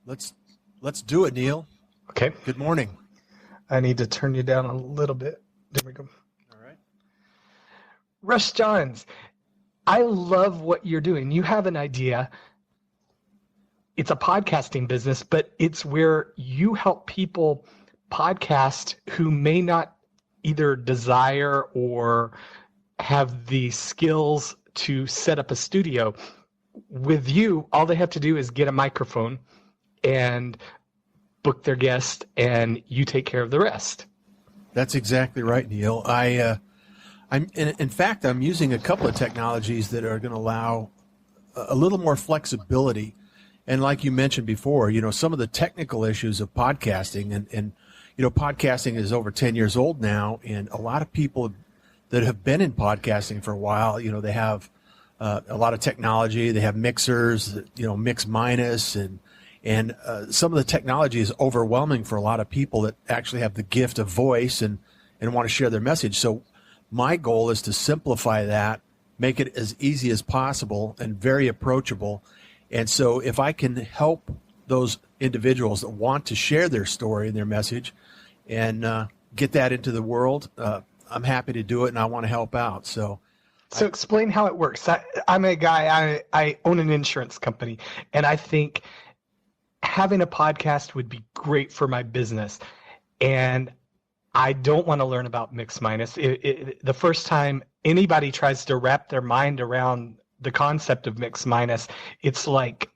Let's do it, Neal. Okay. Good morning. I need to turn you down a little bit. There we go. All right. Russ Johns, I love what you're doing. You have an idea. It's a podcasting business, but it's where you help people podcast who may not either desire or have the skills to set up a studio. With you, all they have to do is get a microphone and book their guest, and you take care of the rest. That's exactly right, Neal. In fact, I'm using a couple of technologies that are going to allow a little more flexibility. And like you mentioned before, some of the technical issues of podcasting, and podcasting is over 10 years old now, and a lot of people that have been in podcasting for a while, they have a lot of technology. They have mixers, mix minus, and some of the technology is overwhelming for a lot of people that actually have the gift of voice and want to share their message. So my goal is to simplify that, make it as easy as possible and very approachable. And so if I can help those individuals that want to share their story and their message and get that into the world, I'm happy to do it, and I want to help out. So explain how it works. I'm a guy, I own an insurance company, and I think having a podcast would be great for my business. And I don't want to learn about mix minus. The first time anybody tries to wrap their mind around the concept of mix minus, it's like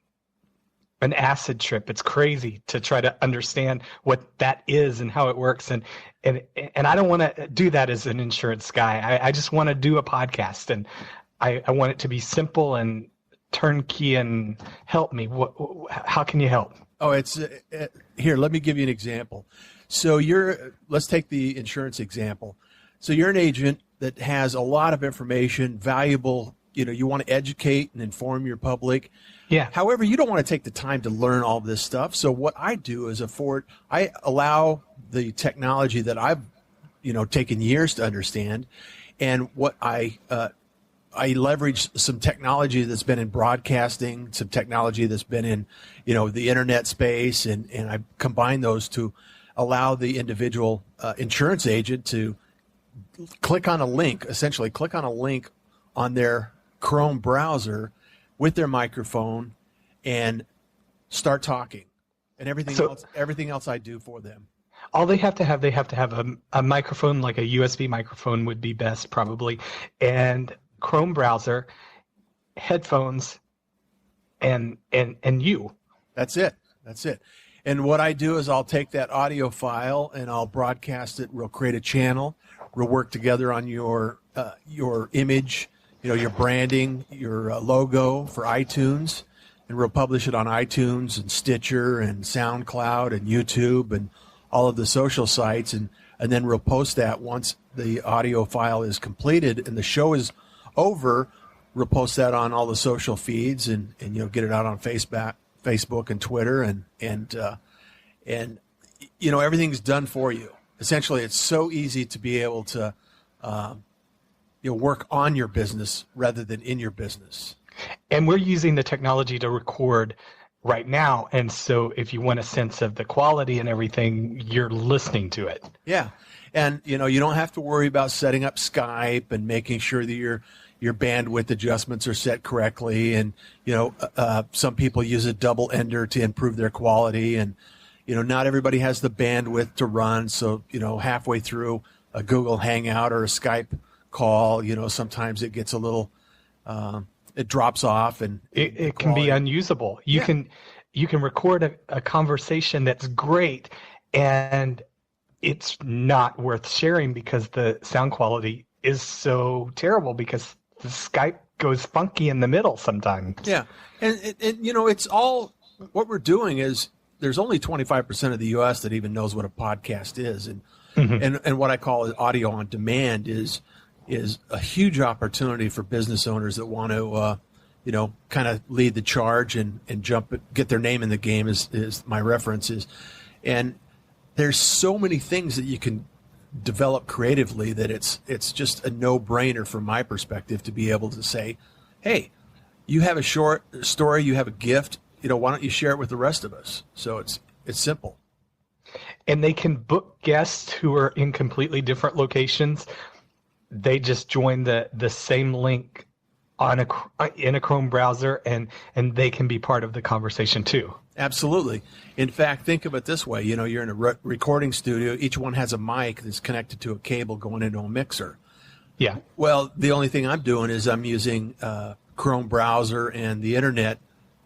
an acid trip. It's crazy to try to understand what that is and how it works. And I don't want to do that as an insurance guy. I just want to do a podcast, and I want it to be simple and turnkey and help me. How can you help? Oh, here, let me give you an example. So let's take the insurance example. So you're an agent that has a lot of information, valuable, you want to educate and inform your public. Yeah. However, you don't want to take the time to learn all this stuff. So what I do is I allow the technology that I've, taken years to understand, and what I leverage some technology that's been in broadcasting, some technology that's been in, the internet space, and I combine those to allow the individual insurance agent to essentially click on a link on their Chrome browser with their microphone and start talking, and everything else I do for them. All they have to have a microphone, like a USB microphone would be best probably, and Chrome browser, headphones, and you. That's it. And what I do is I'll take that audio file and I'll broadcast it. We'll create a channel. We'll work together on your image, your branding, your logo for iTunes, and we'll publish it on iTunes and Stitcher and SoundCloud and YouTube and all of the social sites, and then we'll post that once the audio file is completed and the show is over. We'll post that on all the social feeds and get it out on Facebook and Twitter, and everything's done for you. Essentially, it's so easy to be able to work on your business rather than in your business. And we're using the technology to record right now, and so if you want a sense of the quality and everything, you're listening to it. Yeah, and you don't have to worry about setting up Skype and making sure that your bandwidth adjustments are set correctly, and some people use a double ender to improve their quality, and not everybody has the bandwidth to run, so halfway through a Google Hangout or a Skype call, sometimes it gets a little it drops off, and it can be unusable. You can record a conversation that's great, and it's not worth sharing because the sound quality is so terrible because the Skype goes funky in the middle sometimes. Yeah, and it's all what we're doing is there's only 25% of the U.S. that even knows what a podcast is, and and what I call audio on demand is a huge opportunity for business owners that want to kind of lead the charge and get their name in the game is my references. And there's so many things that you can develop creatively that it's just a no-brainer from my perspective to be able to say, hey, you have a short story, you have a gift, why don't you share it with the rest of us? So it's simple. And they can book guests who are in completely different locations. They just join the same link in a Chrome browser, and they can be part of the conversation too. Absolutely. In fact, think of it this way. You're in a recording studio. Each one has a mic that's connected to a cable going into a mixer. Yeah. Well, the only thing I'm doing is I'm using Chrome browser and the internet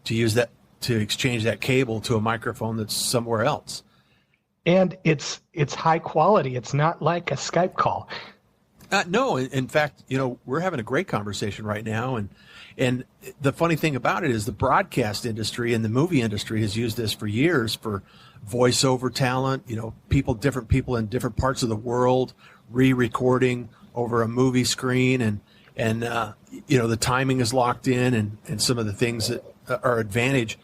to exchange that cable to a microphone that's somewhere else. And it's high quality. It's not like a Skype call. No, in fact, we're having a great conversation right now, and the funny thing about it is the broadcast industry and the movie industry has used this for years for voiceover talent. Different people in different parts of the world re-recording over a movie screen, and the timing is locked in, and some of the things that are advantage.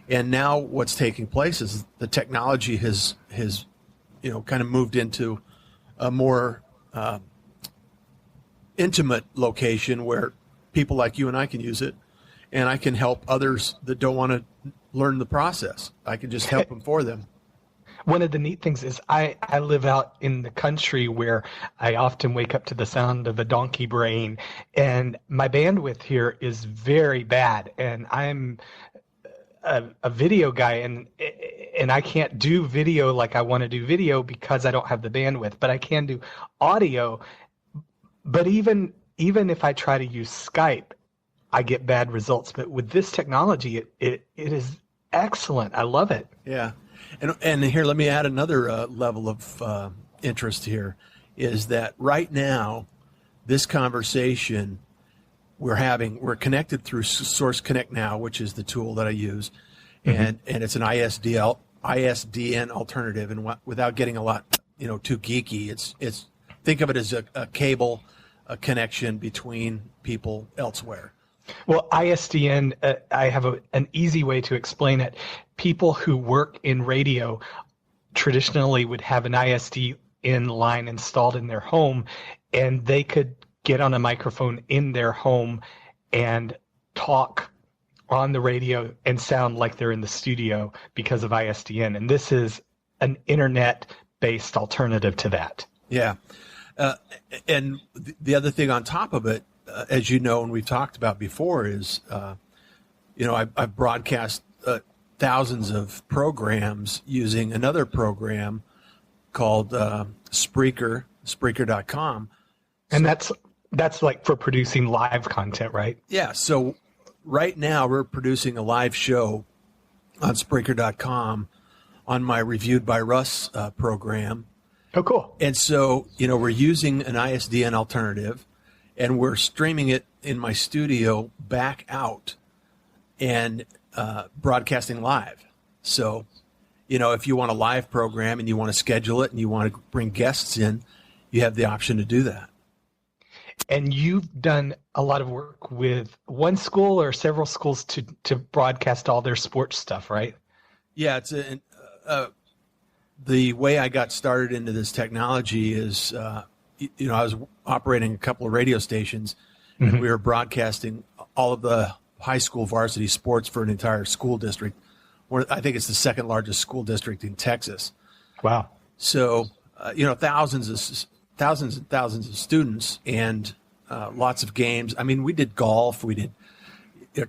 And now what's taking place is the technology has kind of moved into a more intimate location where people like you and I can use it, and I can help others that don't want to learn the process. I can just help them for them. One of the neat things is I live out in the country where I often wake up to the sound of a donkey braying, and my bandwidth here is very bad, and I'm a video guy, and I can't do video like I want to do video because I don't have the bandwidth, but I can do audio. But even if I try to use Skype, I get bad results. But with this technology, it is excellent. I love it. Yeah. And here, let me add another level of interest here, is that right now, this conversation we're connected through Source Connect Now, which is the tool that I use, and it's an ISDN alternative. And without getting a lot, too geeky, it's think of it as a cable, a connection between people elsewhere. Well, ISDN, I have an easy way to explain it. People who work in radio traditionally would have an ISDN line installed in their home, and they could get on a microphone in their home and talk on the radio and sound like they're in the studio because of ISDN. And this is an internet-based alternative to that. Yeah. And the other thing on top of it, as you know, and we've talked about before, is, I've broadcast thousands of programs using another program called Spreaker, Spreaker.com. And that's like for producing live content, right? Yeah. So right now we're producing a live show on Spreaker.com on my Reviewed by Russ program. Oh, cool. And so, we're using an ISDN alternative, and we're streaming it in my studio back out and broadcasting live. So, if you want a live program and you want to schedule it and you want to bring guests in, you have the option to do that. And you've done a lot of work with one school or several schools to broadcast all their sports stuff, right? Yeah, it's the way I got started into this technology is, I was operating a couple of radio stations, and we were broadcasting all of the high school varsity sports for an entire school district. I think it's the second largest school district in Texas. Wow. So, thousands and thousands of students and lots of games. I mean, we did golf, we did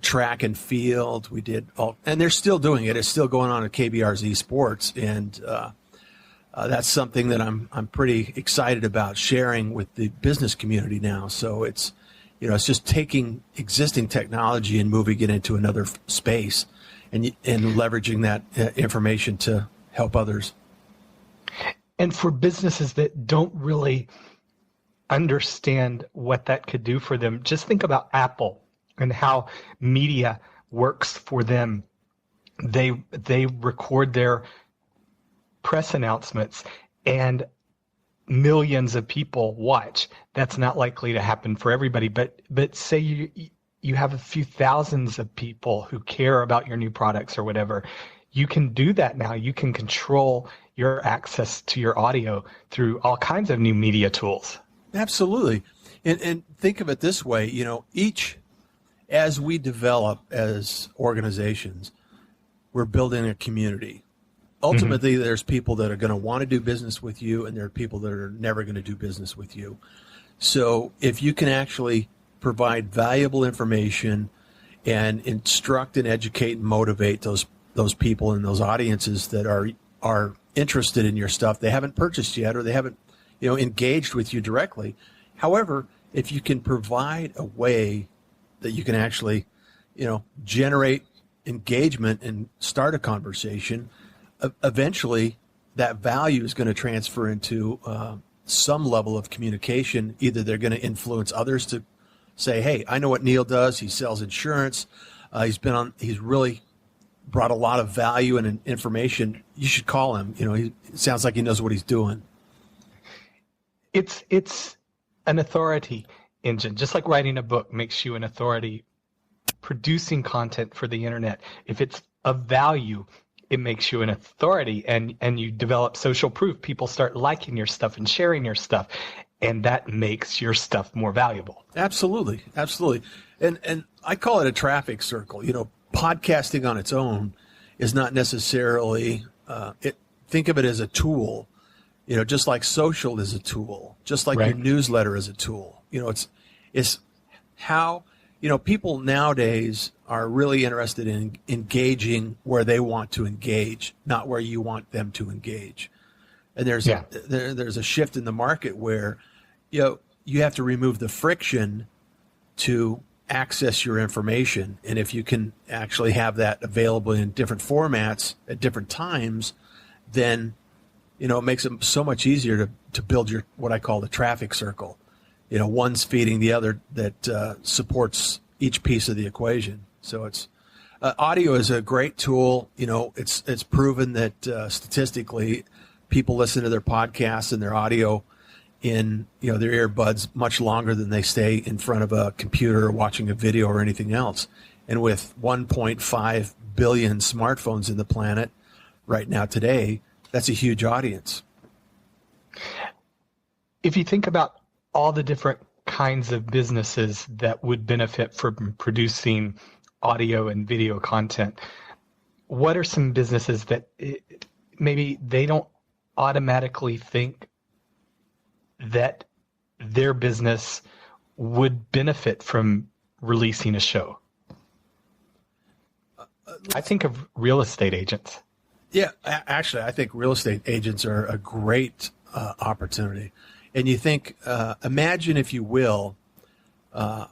track and field, we did all, and they're still doing it. It's still going on at KBRZ Sports, and that's something that I'm pretty excited about sharing with the business community now. So it's just taking existing technology and moving it into another space, and leveraging that information to help others. And for businesses that don't really understand what that could do for them, just think about Apple and how media works for them. They record their press announcements and millions of people watch. That's not likely to happen for everybody, but say you have a few thousands of people who care about your new products or whatever. You can do that now. You can control your access to your audio through all kinds of new media tools. Absolutely. And think of it this way, as we develop as organizations, we're building a community. Ultimately, there's people that are going to want to do business with you, and there are people that are never going to do business with you. So if you can actually provide valuable information and instruct and educate and motivate those people and those audiences that are interested in your stuff, they haven't purchased yet or they haven't engaged with you directly. However, if you can provide a way that you can actually generate engagement and start a conversation, eventually that value is going to transfer into some level of communication. Either they're going to influence others to say, hey, I know what Neal does. He sells insurance. He's really brought a lot of value and information. You should call him. He sounds like he knows what he's doing. It's an authority engine, just like writing a book makes you an authority. Producing content for the internet, if it's of value, it makes you an authority, and you develop social proof. People start liking your stuff and sharing your stuff, and that makes your stuff more valuable. Absolutely. And I call it a traffic circle. Podcasting on its own is not necessarily think of it as a tool, just like social is a tool, just like your newsletter is a tool. It's how people nowadays are really interested in engaging where they want to engage, not where you want them to engage. And there's a shift in the market where you have to remove the friction to access your information. And if you can actually have that available in different formats at different times, then it makes it so much easier to build your what I call the traffic circle. One's feeding the other that supports each piece of the equation. So it's audio is a great tool. It's proven that statistically, people listen to their podcasts and their audio in their earbuds much longer than they stay in front of a computer or watching a video or anything else. And with 1.5 billion smartphones in the planet right now today, that's a huge audience. If you think about all the different kinds of businesses that would benefit from producing audio and video content, what are some businesses that maybe they don't automatically think that their business would benefit from releasing a show? I think of real estate agents. Yeah, actually, I think real estate agents are a great opportunity. And you think, imagine, if you will, a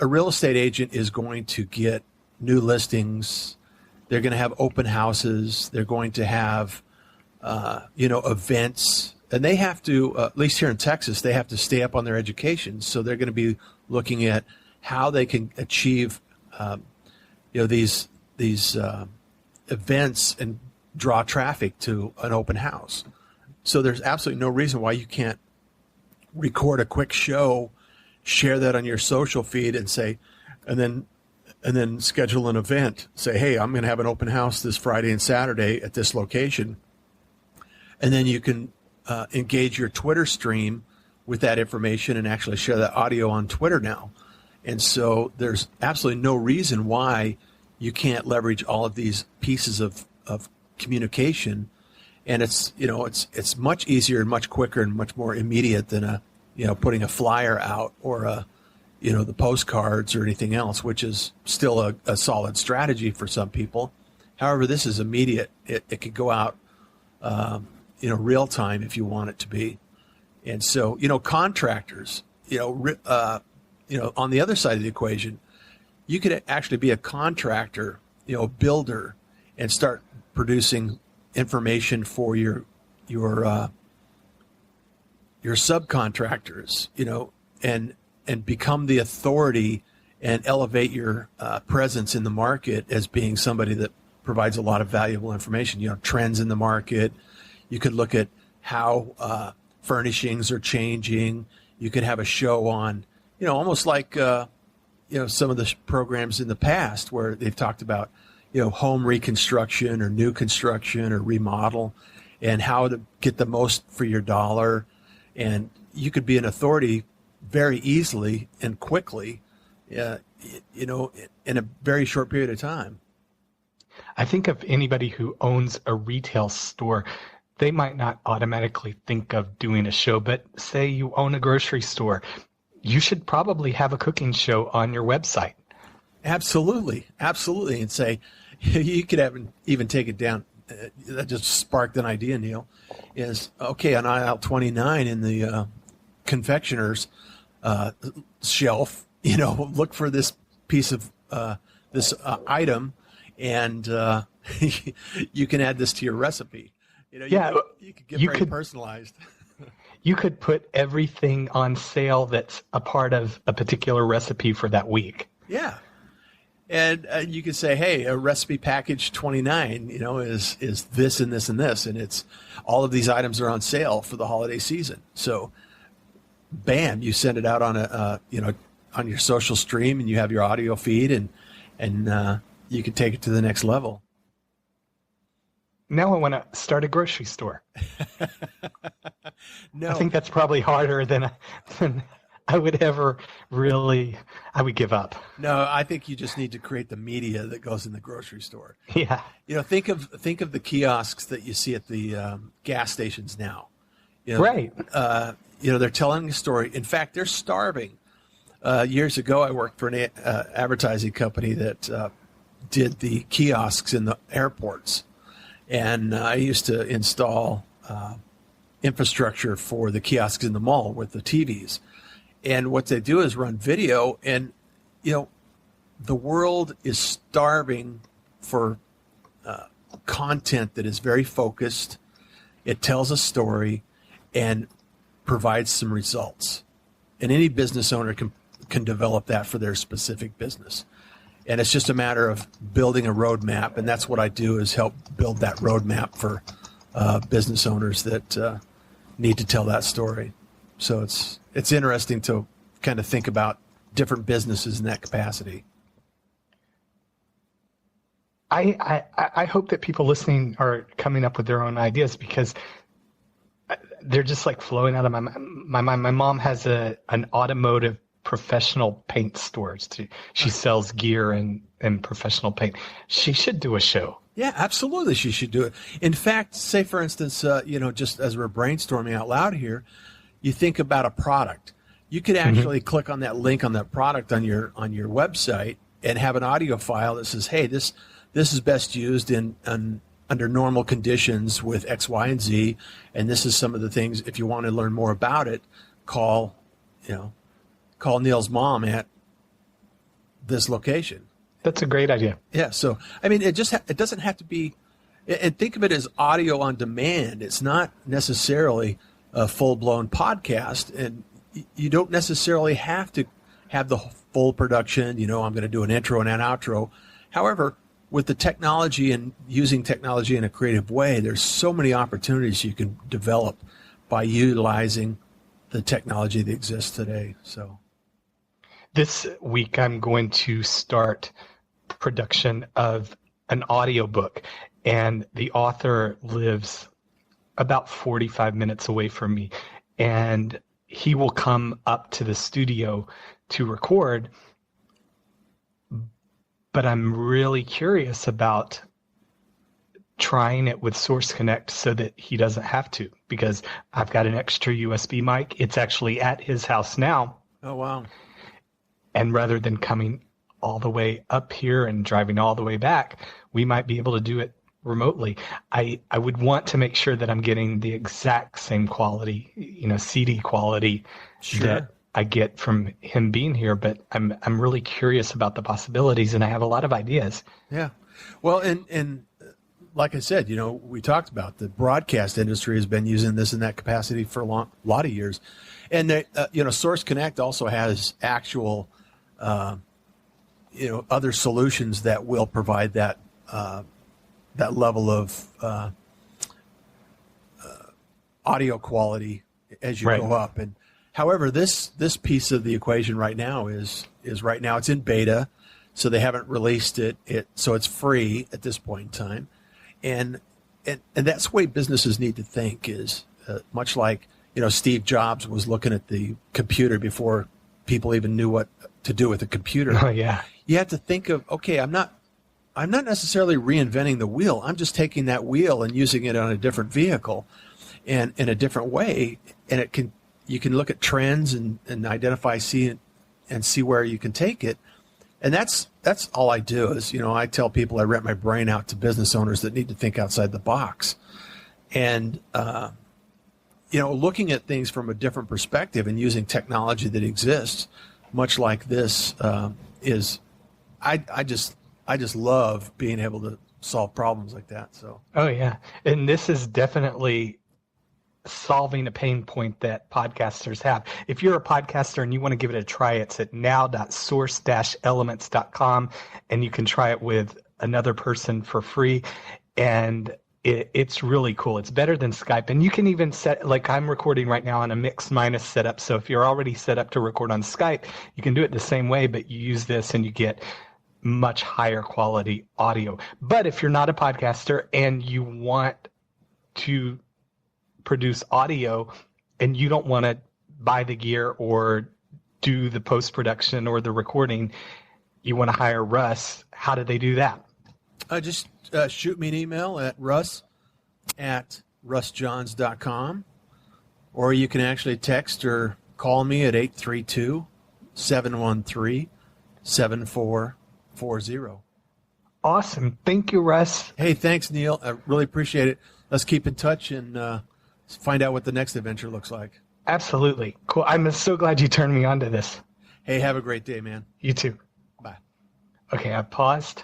real estate agent is going to get new listings. They're going to have open houses. They're going to have, events. And they have to, at least here in Texas, they have to stay up on their education. So they're going to be looking at how they can achieve, these events and draw traffic to an open house. So there's absolutely no reason why you can't record a quick show, share that on your social feed, and say, and then schedule an event. Say, hey, I'm going to have an open house this Friday and Saturday at this location, and then you can engage your Twitter stream with that information and actually share that audio on Twitter now. And so there's absolutely no reason why you can't leverage all of these pieces of communication. And it's much easier and much quicker and much more immediate than putting a flyer out or the postcards or anything else, which is still a solid strategy for some people. However, this is immediate. It could go out, real time if you want it to be. And so, contractors, on the other side of the equation, you could actually be a contractor, builder, and start producing information for your subcontractors, and become the authority and elevate your presence in the market as being somebody that provides a lot of valuable information. Trends in the market. You could look at how furnishings are changing. You could have a show on, almost like some of the programs in the past where they've talked about home reconstruction or new construction or remodel and how to get the most for your dollar. And you could be an authority very easily and quickly, in a very short period of time. I think of anybody who owns a retail store, they might not automatically think of doing a show, but say you own a grocery store, you should probably have a cooking show on your website. Absolutely. Absolutely. And say, you could even take it down. That just sparked an idea, Neal, is, okay, on aisle 29 in the confectioner's shelf, look for this piece of this item, and you can add this to your recipe. You could get very personalized. You could put everything on sale that's a part of a particular recipe for that week. Yeah. And you could say, hey, a recipe package 29, is this and this and this, and it's all of these items are on sale for the holiday season. So, bam, you send it out on on your social stream, and you have your audio feed, and you can take it to the next level. Now I want to start a grocery store. No, I think that's probably harder than I would ever I would give up. No, I think you just need to create the media that goes in the grocery store. Yeah. Think of the kiosks that you see at the gas stations now. Right. They're telling a story. In fact, they're starving. Years ago, I worked for an advertising company that did the kiosks in the airports. And I used to install infrastructure for the kiosks in the mall with the TVs. And what they do is run video, and the world is starving for content that is very focused. It tells a story and provides some results. And any business owner can develop that for their specific business. And it's just a matter of building a roadmap, and that's what I do, is help build that roadmap for business owners that need to tell that story. So it's interesting to kind of think about different businesses in that capacity. I hope that people listening are coming up with their own ideas, because they're just like flowing out of my mind. My mom has an automotive professional paint stores. She sells gear and professional paint. She should do a show. Yeah, absolutely. She should do it. In fact, say for instance, just as we're brainstorming out loud here, you think about a product. You could actually click on that link on that product on your website and have an audio file that says, hey, this is best used under normal conditions with X, Y, and Z, and this is some of the things. If you want to learn more about it, call Neal's mom at this location. That's a great idea. Yeah. So, I mean, it doesn't have to be, and think of it as audio on demand. It's not necessarily a full-blown podcast, and you don't necessarily have to have the full production. I'm going to do an intro and an outro. However, with the technology and using technology in a creative way, there's so many opportunities you can develop by utilizing the technology that exists today. So this week I'm going to start production of an audiobook, and the author lives about 45 minutes away from me, and he will come up to the studio to record. But I'm really curious about trying it with Source Connect so that he doesn't have to, because I've got an extra USB mic. It's actually at his house now. Oh, wow. And rather than coming all the way up here and driving all the way back, we might be able to do it remotely. I would want to make sure that I'm getting the exact same quality, CD quality that I get from him being here, but I'm really curious about the possibilities, and I have a lot of ideas. Yeah. Well, and like I said, we talked about the broadcast industry has been using this in that capacity for a lot of years. And, Source Connect also has actual, other solutions that will provide that level of audio quality as you go up. And however, this piece of the equation right now is right now it's in beta, so they haven't released it. So it's free at this point in time, and that's the way businesses need to think. Is much like Steve Jobs was looking at the computer before people even knew what to do with a computer. Oh yeah. You have to think of, okay, I'm not I'm not necessarily reinventing the wheel. I'm just taking that wheel and using it on a different vehicle and in a different way. And you can look at trends and identify, see where you can take it. And that's all I do is, I tell people I rent my brain out to business owners that need to think outside the box. And, looking at things from a different perspective and using technology that exists, much like this, I just love being able to solve problems like that. So. Oh yeah. And this is definitely solving a pain point that podcasters have. If you're a podcaster and you want to give it a try, it's at now.source-elements.com, and you can try it with another person for free. And it's really cool. It's better than Skype. And you can even set, like I'm recording right now on a mix minus setup. So if you're already set up to record on Skype, you can do it the same way, but you use this and you get much higher quality audio. But if you're not a podcaster and you want to produce audio and you don't want to buy the gear or do the post-production or the recording, you want to hire Russ, how do they do that? Just shoot me an email at russ@russjohns.com, or you can actually text or call me at 832-713-7440. Awesome. Thank you, Russ. Hey, thanks, Neal. I really appreciate it. Let's keep in touch and find out what the next adventure looks like. Absolutely. Cool. I'm so glad you turned me on to this. Hey, have a great day, man. You too. Bye. Okay, I paused.